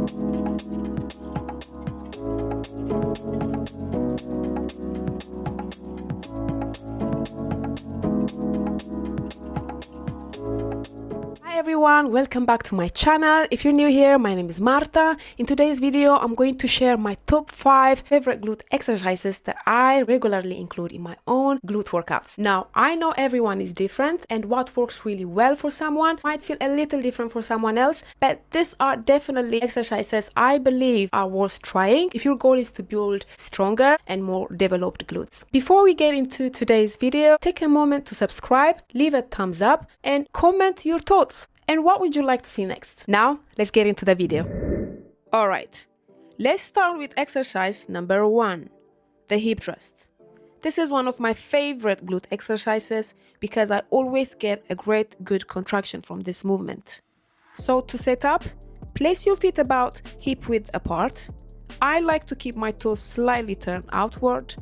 Hi everyone, welcome back to my channel. If you're new here, my name is Marta. In today's video, I'm going to share my top 5 favorite glute exercises that I regularly include in my own glute workouts. Now, I know everyone is different and what works really well for someone might feel a little different for someone else, but these are definitely exercises I believe are worth trying if your goal is to build stronger and more developed glutes. Before we get into today's video, take a moment to subscribe, leave a thumbs up, and comment your thoughts. And what would you like to see next? Now, let's get into the video. Alright, let's start with exercise number 1, the hip thrust. This is one of my favorite glute exercises because I always get a good contraction from this movement. So to set up, place your feet about hip width apart. I like to keep my toes slightly turned outward.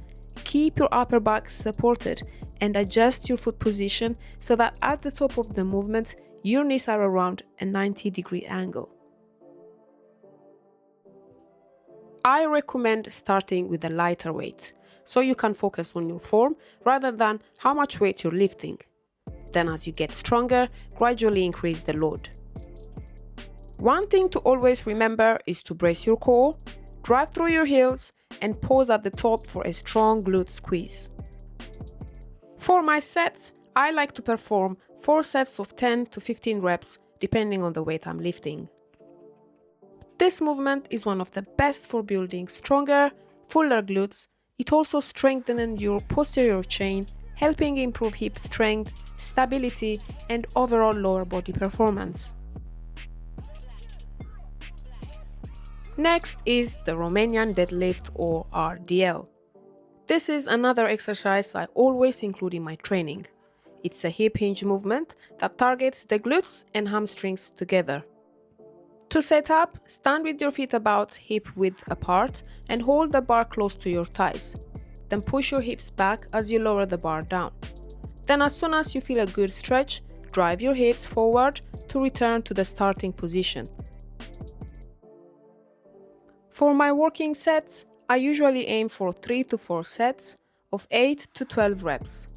Keep your upper back supported and adjust your foot position so that at the top of the movement, your knees are around a 90-degree angle. I recommend starting with a lighter weight, so you can focus on your form rather than how much weight you're lifting. Then as you get stronger, gradually increase the load. One thing to always remember is to brace your core, drive through your heels, and pause at the top for a strong glute squeeze. For my sets, I like to perform 4 sets of 10 to 15 reps depending on the weight I'm lifting. This movement is one of the best for building stronger, fuller glutes. It also strengthens your posterior chain, helping improve hip strength, stability, and overall lower body performance. Next is the Romanian Deadlift or RDL. This is another exercise I always include in my training. It's a hip hinge movement that targets the glutes and hamstrings together. To set up, stand with your feet about hip width apart and hold the bar close to your thighs. Then push your hips back as you lower the bar down. Then as soon as you feel a good stretch, drive your hips forward to return to the starting position. For my working sets, I usually aim for 3 to 4 sets of 8 to 12 reps.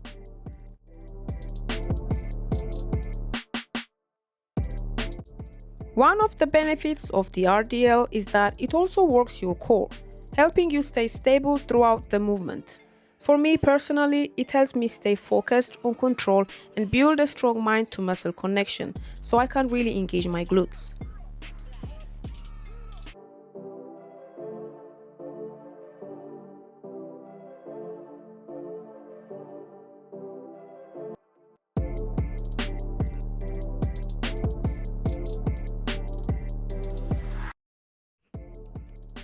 One of the benefits of the RDL is that it also works your core, helping you stay stable throughout the movement. For me personally, it helps me stay focused on control and build a strong mind-to-muscle connection, so I can really engage my glutes.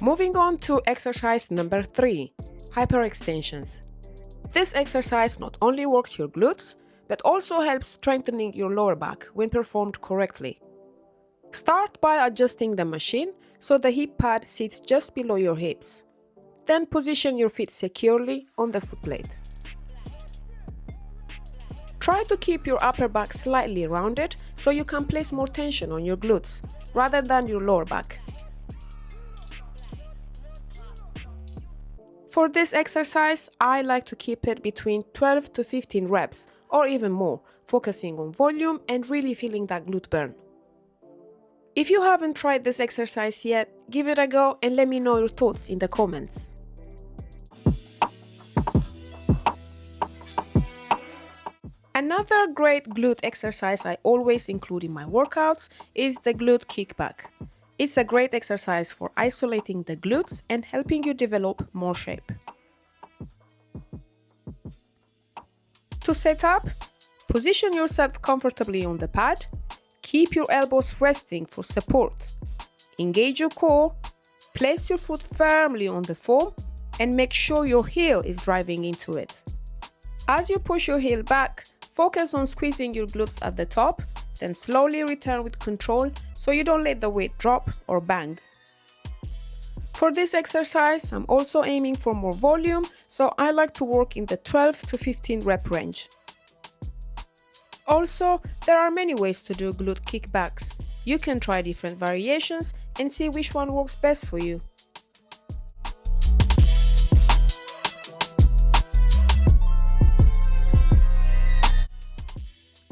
Moving on to exercise number 3, hyperextensions. This exercise not only works your glutes, but also helps strengthening your lower back when performed correctly. Start by adjusting the machine so the hip pad sits just below your hips. Then position your feet securely on the footplate. Try to keep your upper back slightly rounded so you can place more tension on your glutes rather than your lower back. For this exercise, I like to keep it between 12 to 15 reps or even more, focusing on volume and really feeling that glute burn. If you haven't tried this exercise yet, give it a go and let me know your thoughts in the comments. Another great glute exercise I always include in my workouts is the glute kickback. It's a great exercise for isolating the glutes and helping you develop more shape. To set up, position yourself comfortably on the pad, keep your elbows resting for support, engage your core, place your foot firmly on the foam, and make sure your heel is driving into it. As you push your heel back, focus on squeezing your glutes at the top. Then slowly return with control so you don't let the weight drop or bang. For this exercise, I'm also aiming for more volume, so I like to work in the 12 to 15 rep range. Also, there are many ways to do glute kickbacks. You can try different variations and see which one works best for you.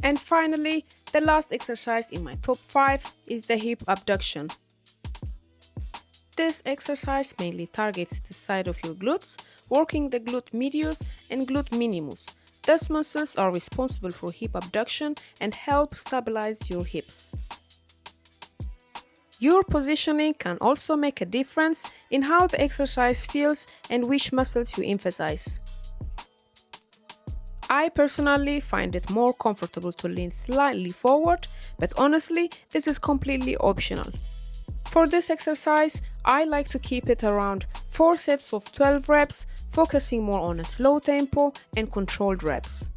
And finally, the last exercise in my top 5 is the hip abduction. This exercise mainly targets the side of your glutes, working the glute medius and glute minimus. These muscles are responsible for hip abduction and help stabilize your hips. Your positioning can also make a difference in how the exercise feels and which muscles you emphasize. I personally find it more comfortable to lean slightly forward, but honestly, this is completely optional. For this exercise, I like to keep it around 4 sets of 12 reps, focusing more on a slow tempo and controlled reps.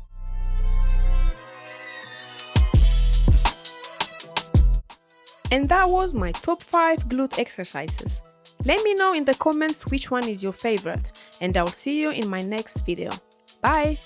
And that was my top 5 glute exercises. Let me know in the comments which one is your favorite, and I'll see you in my next video. Bye!